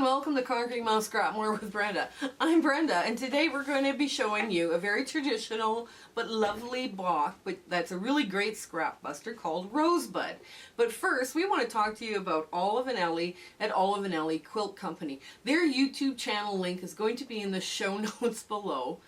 welcome to Conquering Mouse Scrap More with Brenda. I'm Brenda, and today we're going to be showing you a very traditional but lovely block, but that's a really great scrap buster called Rosebud. But first, we want to talk to you about Olive Elle at Olive Elle Quilt Company. Their YouTube channel link is going to be in the show notes below,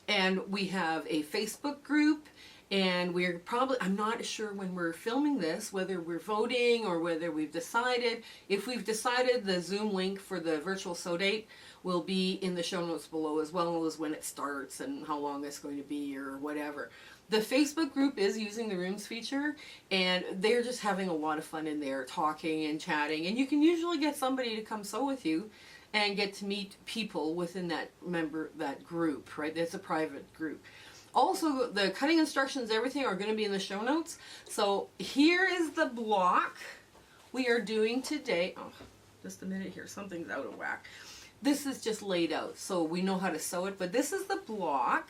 and we have a Facebook group. And we're probably, I'm not sure when we're filming this, whether we're voting or whether we've decided. If we've decided, the Zoom link for the virtual sew date will be in the show notes below, as well as when it starts and how long it's going to be or whatever. The Facebook group is using the rooms feature, and they're just having a lot of fun in there, talking and chatting. And you can usually get somebody to come sew with you and get to meet people within that group, right? It's a private group. Also, the cutting instructions, everything are going to be in the show notes. So here is the block we are doing today. Oh, just a minute here. Something's out of whack. This is just laid out so we know how to sew it. But this is the block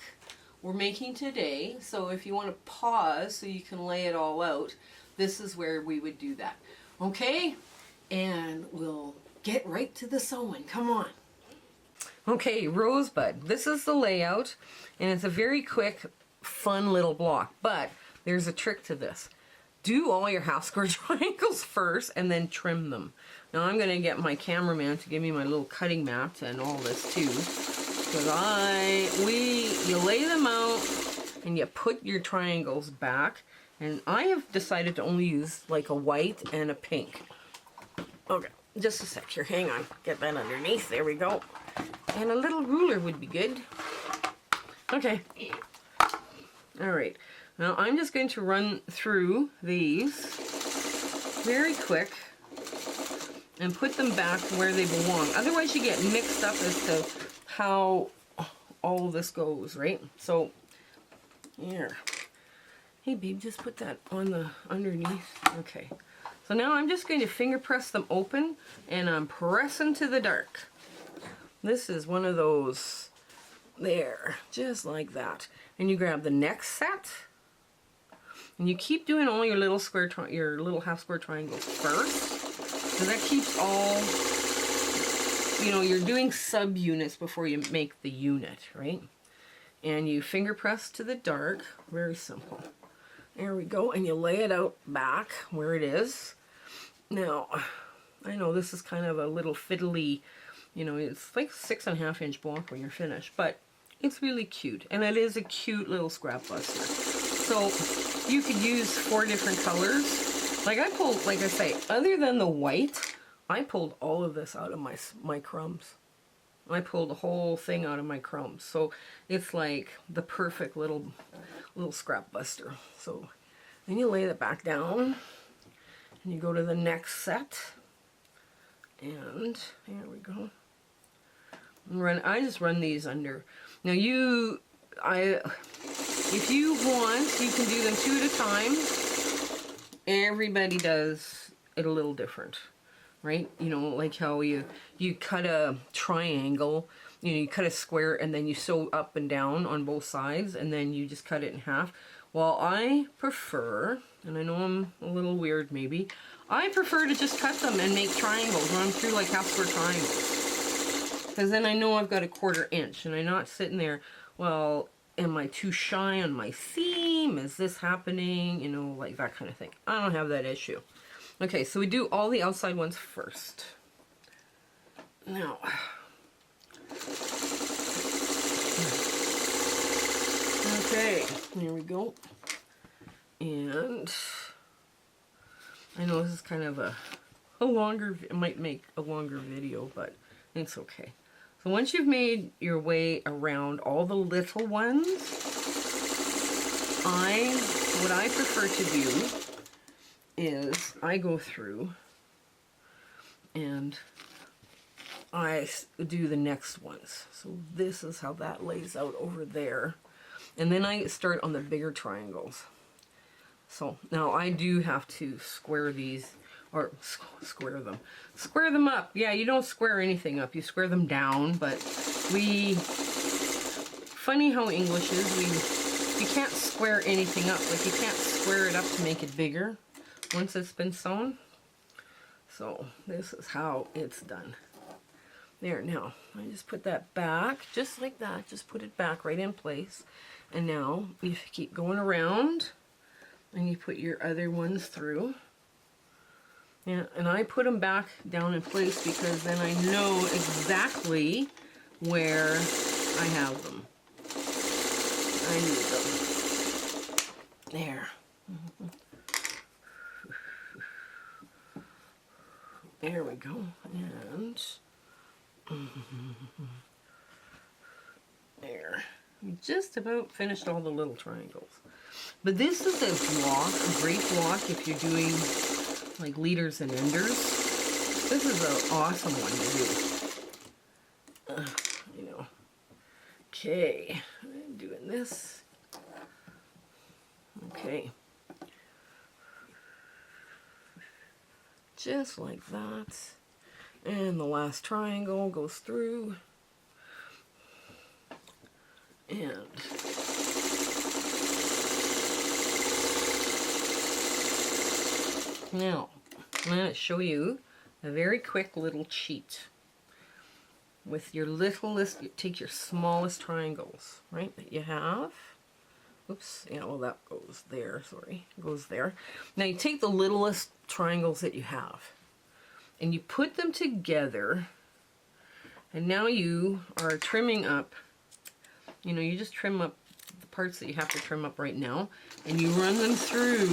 we're making today. So if you want to pause so you can lay it all out, this is where we would do that. Okay? And we'll get right to the sewing. Come on. Okay, Rosebud. This is the layout, and it's a very quick, fun little block, but there's a trick to this. Do all your half square triangles first, and then trim them. Now I'm going to get my cameraman to give me my little cutting mat and all this too, because you lay them out, and you put your triangles back, and I have decided to only use like a white and a pink. Okay, just a sec here, hang on, get that underneath, there we go. And a little ruler would be good. Okay. Alright. Now I'm just going to run through these very quick and put them back where they belong. Otherwise you get mixed up as to how all of this goes, right? So, here. Hey babe, just put that on the underneath. Okay. So now I'm just going to finger press them open, and I'm pressing to the dark. This is one of those, there, just like that. And you grab the next set, and you keep doing all your little half square triangles first, because that keeps all, you're doing sub-units before you make the unit, right? And you finger press to the dark, very simple. There we go, and you lay it out back where it is. Now, I know this is kind of a little fiddly, it's like 6.5 inch block when you're finished, but it's really cute, and it is a cute little scrap buster. So you could use 4 different colors. Like I pulled, like I say, other than the white, I pulled all of this out of my crumbs. I pulled the whole thing out of my crumbs. So it's like the perfect little scrap buster. So then you lay it back down, and you go to the next set, and here we go. I just run these under. Now if you want, you can do them 2 at a time. Everybody does it a little different, right? Like how you cut a triangle, you cut a square and then you sew up and down on both sides, and then you just cut it in half. Well, I prefer, and I know I'm a little weird maybe, I prefer to just cut them and make triangles, run through like half square triangles. Because then I know I've got a 1/4 inch, and I'm not sitting there, well, am I too shy on my seam? Is this happening? Like that kind of thing. I don't have that issue. Okay, so we do all the outside ones first. Now, okay, here we go. And I know this is kind of a longer, it might make a longer video, but it's okay. So once you've made your way around all the little ones, what I prefer to do is I go through and I do the next ones. So this is how that lays out over there. And then I start on the bigger triangles. So now I do have to square these, or square them up. Yeah, you don't square anything up, you square them down, but funny how English is, you can't square anything up. Like you can't square it up to make it bigger once it's been sewn. So this is how it's done. There, now, I just put that back, just like that. Just put it back right in place. And now, you keep going around, and you put your other ones through. Yeah, and I put them back down in place because then I know exactly where I have them. I need them. There. There we go. And there. We just about finished all the little triangles. But this is a block, a great block if you're doing like leaders and enders. This is an awesome one to do. You know. Okay, I'm doing this. Okay. Just like that. And the last triangle goes through. And now, I'm going to show you a very quick little cheat. With your littlest, you take your smallest triangles, right, that you have. Oops, yeah, well that goes there, sorry, goes there. Now you take the littlest triangles that you have, and you put them together, and now you are trimming up, you know, you just trim up the parts that you have to trim up right now, and you run them through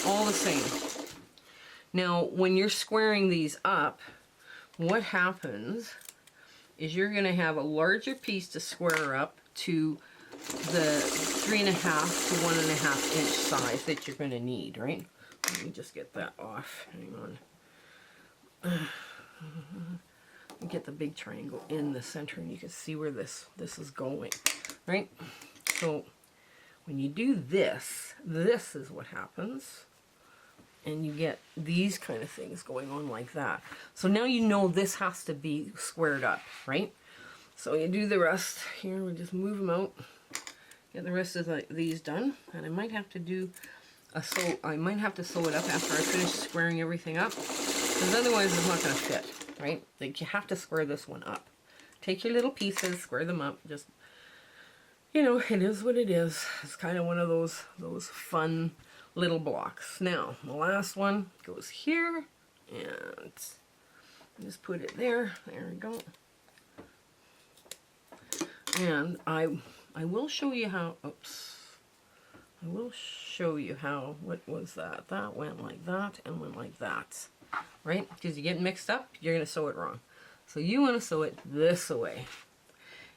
all the same. Now, when you're squaring these up, what happens is you're going to have a larger piece to square up to the 3.5 to 1.5 inch size that you're going to need, right? Let me just get that off. Hang on. Get the big triangle in the center, and you can see where this is going, right? So when you do this, this is what happens. And you get these kind of things going on like that. So now you know this has to be squared up, right? So you do the rest. Here we just move them out. Get the rest of these done. And I might have to do I might have to sew it up after I finish squaring everything up, because otherwise it's not going to fit, right? Like, you have to square this one up. Take your little pieces, square them up. Just, you know, it is what it is. It's kind of one of those fun little blocks. Now, the last one goes here, and just put it there. There we go. And I will show you how, oops. I will show you how, what was that? That went like that and went like that, right? Because you get mixed up, you're going to sew it wrong. So you want to sew it this way.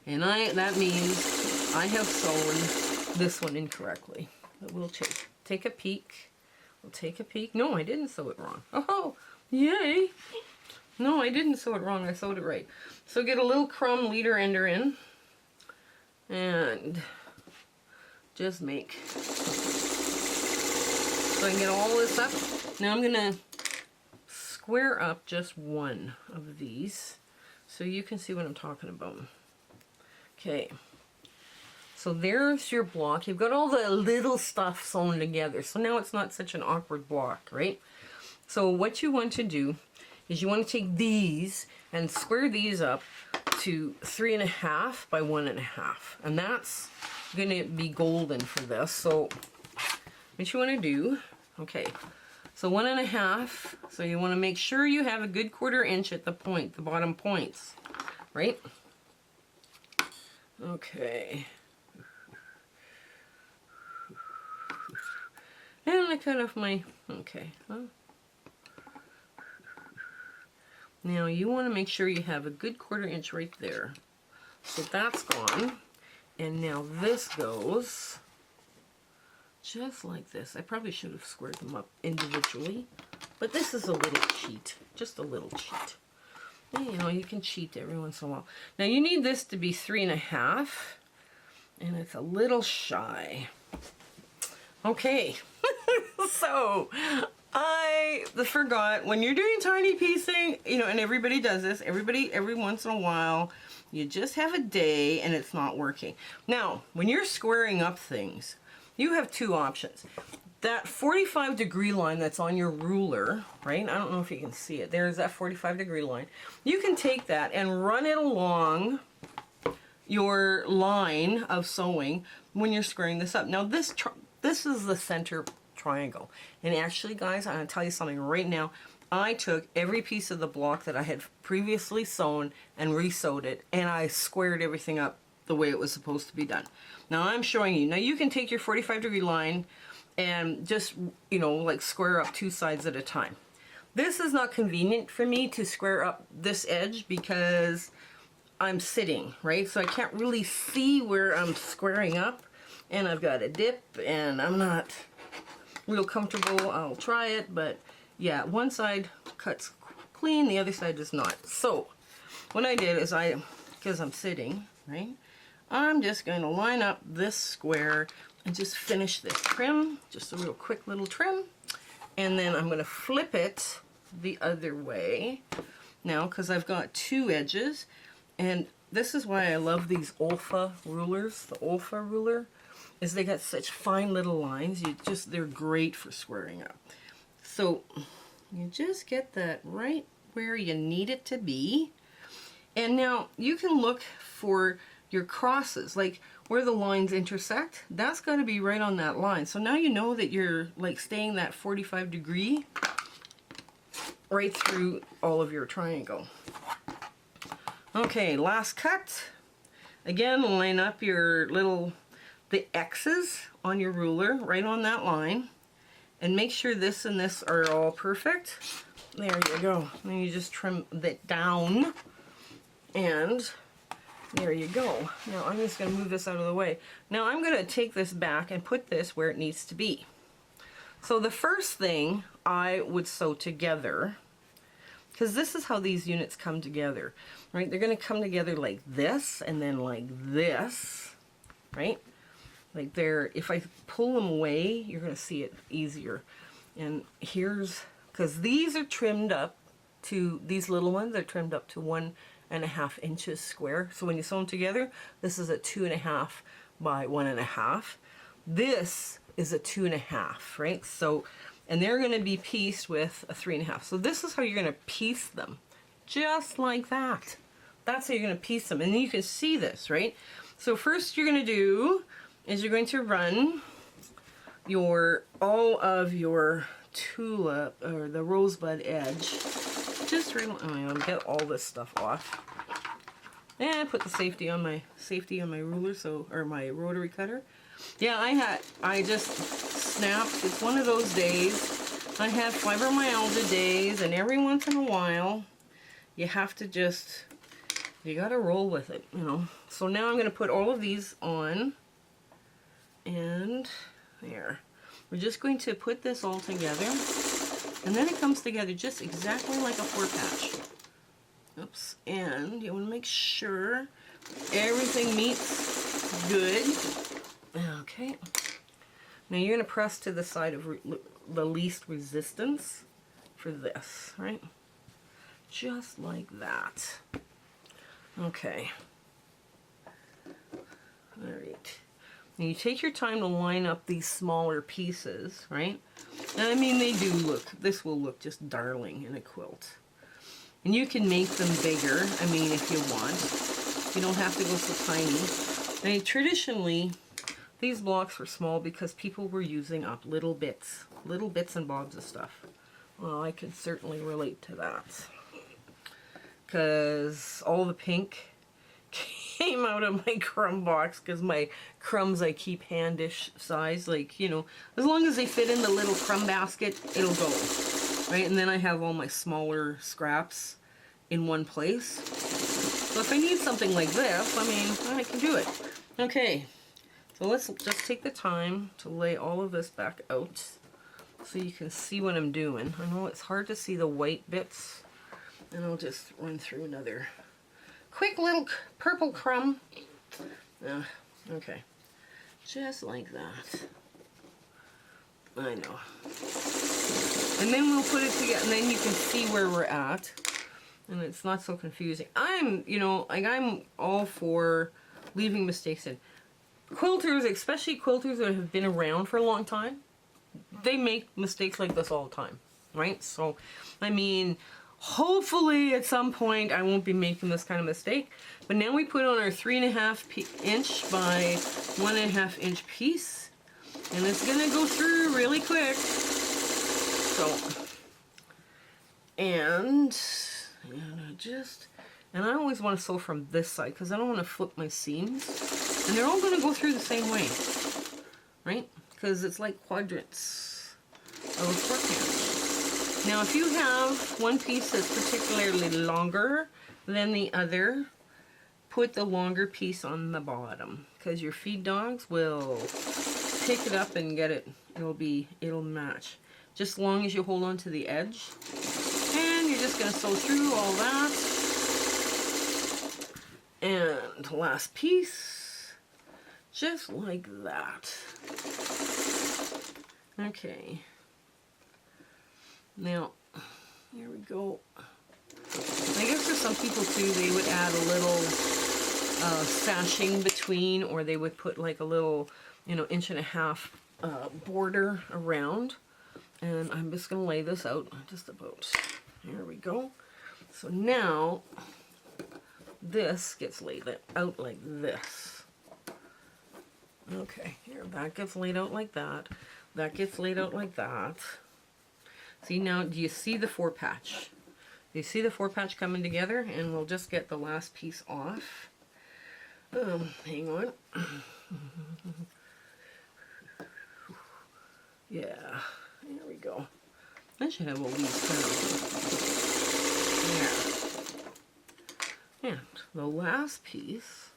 And that means I have sewn this one incorrectly. But we'll take a peek. We'll take a peek. No, I didn't sew it wrong. Oh, yay! No, I didn't sew it wrong. I sewed it right. So get a little crumb leader ender in. And just make. So I can get all this up. Now I'm going to square up just one of these so you can see what I'm talking about. Okay. So there's your block. You've got all the little stuff sewn together. So now it's not such an awkward block, right? So what you want to do is you want to take these and square these up to 3.5 by 1.5. And that's going to be golden for this. So what you want to do, okay, so 1.5. So you want to make sure you have a good 1/4 inch at the point, the bottom points, right? Okay. And I cut off my, okay. Now you want to make sure you have a good 1/4 inch right there. So that's gone. And now this goes just like this. I probably should have squared them up individually, but this is a little cheat, just a little cheat. And, you know, you can cheat every once in a while. Now you need this to be 3.5, and it's a little shy. Okay, so I forgot, when you're doing tiny piecing, you know, and everybody does this, every once in a while, you just have a day and it's not working. Now, when you're squaring up things, you have two options. That 45-degree line that's on your ruler, right? I don't know if you can see it. There's that 45-degree line. You can take that and run it along your line of sewing when you're squaring this up. Now this is the center triangle. And actually, guys, I'm going to tell you something right now. I took every piece of the block that I had previously sewn and re-sewed it, and I squared everything up the way it was supposed to be done. Now I'm showing you. Now you can take your 45-degree line and just, you know, like square up two sides at a time. This is not convenient for me to square up this edge because I'm sitting, right? So I can't really see where I'm squaring up, and I've got a dip, and I'm not real comfortable. I'll try it, but yeah, one side cuts clean, the other side does not. So what I did is because I'm sitting, right, I'm just going to line up this square and just finish this trim, just a real quick little trim, and then I'm going to flip it the other way now because I've got two edges. And this is why I love these Olfa rulers. The Olfa ruler is they got such fine little lines. They're great for squaring up. So you just get that right where you need it to be. And now you can look for your crosses, like where the lines intersect. That's got to be right on that line. So now you know that you're like staying that 45-degree right through all of your triangle. Okay, last cut. Again, line up your the X's on your ruler right on that line. And make sure this and this are all perfect. There you go. And you just trim that down. And there you go. Now I'm just going to move this out of the way. Now I'm going to take this back and put this where it needs to be. So the first thing I would sew together, because this is how these units come together, right? They're going to come together like this and then like this, right? Like if I pull them away, you're going to see it easier. And here's, because these are trimmed up to, these little ones are trimmed up to 1.5 inches square. So when you sew them together, this is a 2.5 by 1.5. This is a 2.5, right? So, and they're going to be pieced with a 3.5. So this is how you're going to piece them, just like that. That's how you're going to piece them. And then you can see this, right? So first you're going to do is you're going to run all of your tulip or the rosebud edge. Just get all this stuff off. And put the safety on my ruler, or my rotary cutter. Yeah, I just snapped. It's one of those days. I have fibromyalgia days, and every once in a while, you have to you gotta roll with it, you know. So now I'm gonna put all of these on, and there. We're just going to put this all together, and then it comes together just exactly like a 4-patch. Oops, and you want to make sure everything meets good. Okay. Now you're going to press to the side of the least resistance for this, right? Just like that. Okay. All right. Now you take your time to line up these smaller pieces, right? And I mean, this will look just darling in a quilt. And you can make them bigger, I mean, if you want. You don't have to go so tiny. I mean, traditionally, these blocks were small because people were using up little bits and bobs of stuff. Well, I could certainly relate to that. Because all the pink came out of my crumb box, because my crumbs I keep handish size, like, you know, as long as they fit in the little crumb basket, it'll go. Right, and then I have all my smaller scraps in one place. So if I need something like this, I mean, I can do it. Okay, so let's just take the time to lay all of this back out so you can see what I'm doing. I know it's hard to see the white bits, and I'll just run through another quick little purple crumb. Okay, just like that. I know. And then we'll put it together, and then you can see where we're at, and it's not so confusing. I'm all for leaving mistakes in. quilters, especially quilters that have been around for a long time, they make mistakes like this all the time, right? So, I mean, hopefully at some point I won't be making this kind of mistake. But now we put on our 3.5 inch by 1.5 inch piece, and it's gonna go through really quick. So, and I always want to sew from this side because I don't want to flip my seams, and they're all going to go through the same way, right? Because it's like quadrants of shorthand. Now, if you have one piece that's particularly longer than the other, put the longer piece on the bottom, because your feed dogs will pick it up and get it. It'll match. Just as long as you hold on to the edge. And you're just going to sew through all that. And last piece, just like that. Okay. Now, here we go. I guess for some people too, they would add a little sashing between, or they would put like a little, 1.5 inch border around. And I'm just going to lay this out just about. Here we go. So now, this gets laid out like this. Okay, here, that gets laid out like that. That gets laid out like that. See now, do you see the 4-patch? Do you see the 4-patch coming together? And we'll just get the last piece off. Hang on. Yeah, there we go. I should have all these kind of, yeah. And the last piece,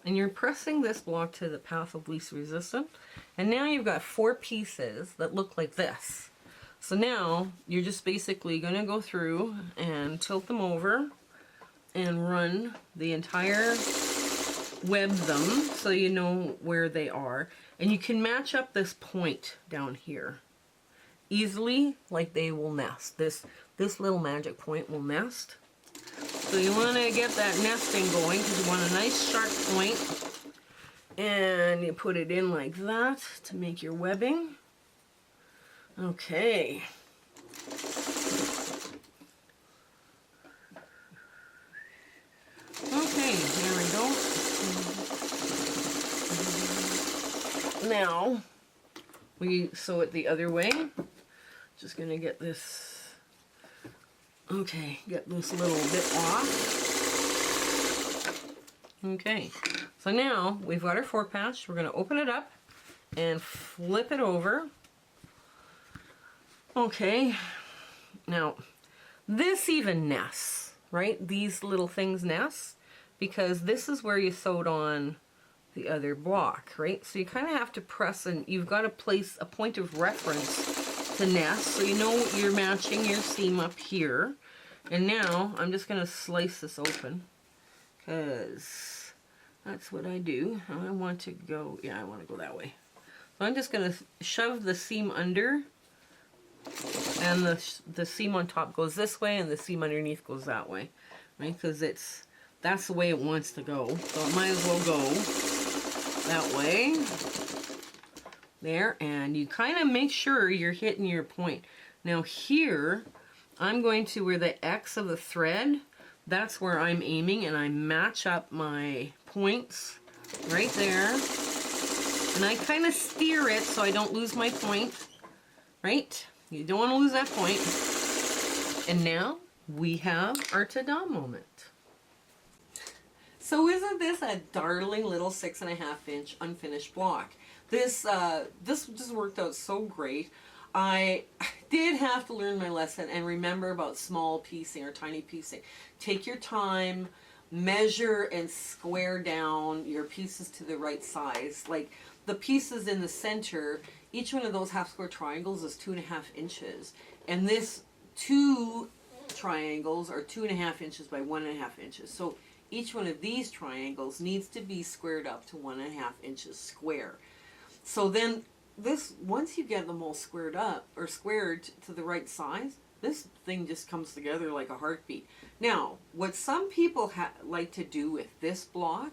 and you're pressing this block to the path of least resistance, and now you've got 4 pieces that look like this. So now you're just basically going to go through and tilt them over and run the entire web them so you know where they are, and you can match up this point down here easily, like they will nest. This little magic point will nest. So you want to get that nesting going because you want a nice sharp point, and you put it in like that to make your webbing. Okay. Okay, there we go. Now we sew it the other way. Just gonna get this, okay, get this little bit off. Okay, so now we've got our 4-patch. We're gonna open it up and flip it over. Okay, now this even nests, right? These little things nest because this is where you sewed on the other block, right? So you kind of have to press, and you've got to place a point of reference to nest so you know you're matching your seam up here. And now I'm just going to slice this open because that's what I do. I want to go, yeah, I want to go that way. So I'm just going to shove the seam under, and the seam on top goes this way and the seam underneath goes that way, right? Because that's the way it wants to go, so it might as well go that way. There, and you kind of make sure you're hitting your point. Now here, I'm going to where the X of the thread, that's where I'm aiming, and I match up my points right there. And I kind of steer it so I don't lose my point, right? You don't want to lose that point. And now we have our ta-da moment. So isn't this a darling little 6.5 inch unfinished block? This just worked out so great. I did have to learn my lesson and remember about small piecing or tiny piecing. Take your time, measure and square down your pieces to the right size. Like the pieces in the center, each one of those half square triangles is 2.5 inches. And this 2 triangles are 2.5 inches by 1.5 inches. So each one of these triangles needs to be squared up to 1.5 inches square. So then this, once you get them all squared up or squared to the right size, this thing just comes together like a heartbeat. Now, what some people like to do with this block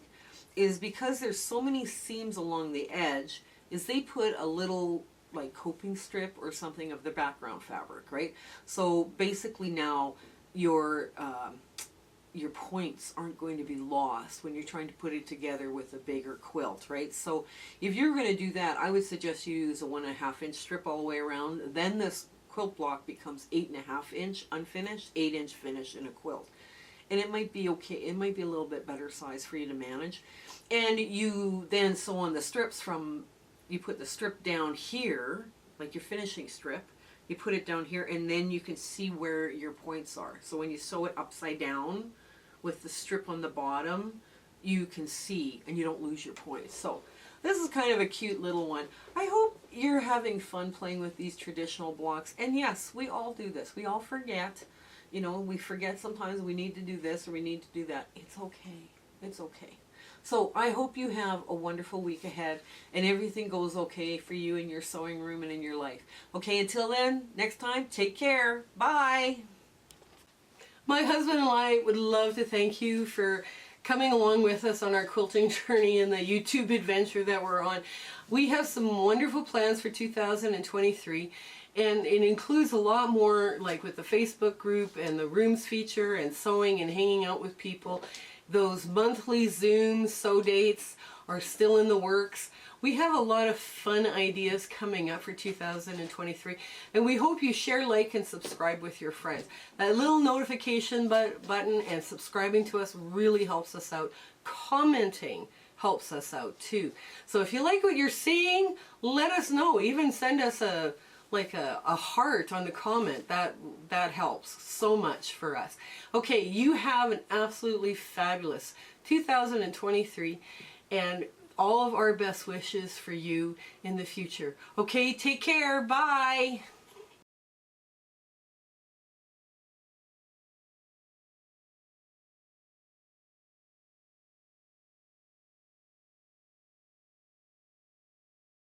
is because there's so many seams along the edge, is they put a little like coping strip or something of the background fabric, right? So basically now your points aren't going to be lost when you're trying to put it together with a bigger quilt, right? So if you're going to do that, I would suggest you use a 1.5 inch strip all the way around. Then this quilt block becomes 8.5 inch unfinished, 8 inch finish in a quilt. And it might be okay, it might be a little bit better size for you to manage. And you then sew on the strips from, you put the strip down here, like your finishing strip, you put it down here, and then you can see where your points are. So when you sew it upside down with the strip on the bottom, you can see and you don't lose your points. So this is kind of a cute little one. I hope you're having fun playing with these traditional blocks. And yes, we all do this. We all forget. You know, we forget sometimes we need to do this or we need to do that. It's okay. It's okay. So I hope you have a wonderful week ahead and everything goes okay for you in your sewing room and in your life. Okay, until then, next time, take care. Bye. My husband and I would love to thank you for coming along with us on our quilting journey and the YouTube adventure that we're on. We have some wonderful plans for 2023. And it includes a lot more, like with the Facebook group and the rooms feature and sewing and hanging out with people. Those monthly Zoom sew dates are still in the works. We have a lot of fun ideas coming up for 2023. And we hope you share, like, and subscribe with your friends. That little notification button and subscribing to us really helps us out. Commenting helps us out too. So if you like what you're seeing, let us know. Even send us a heart on the comment. That helps so much for us. Okay, you have an absolutely fabulous 2023 and all of our best wishes for you in the future. Okay, take care. Bye.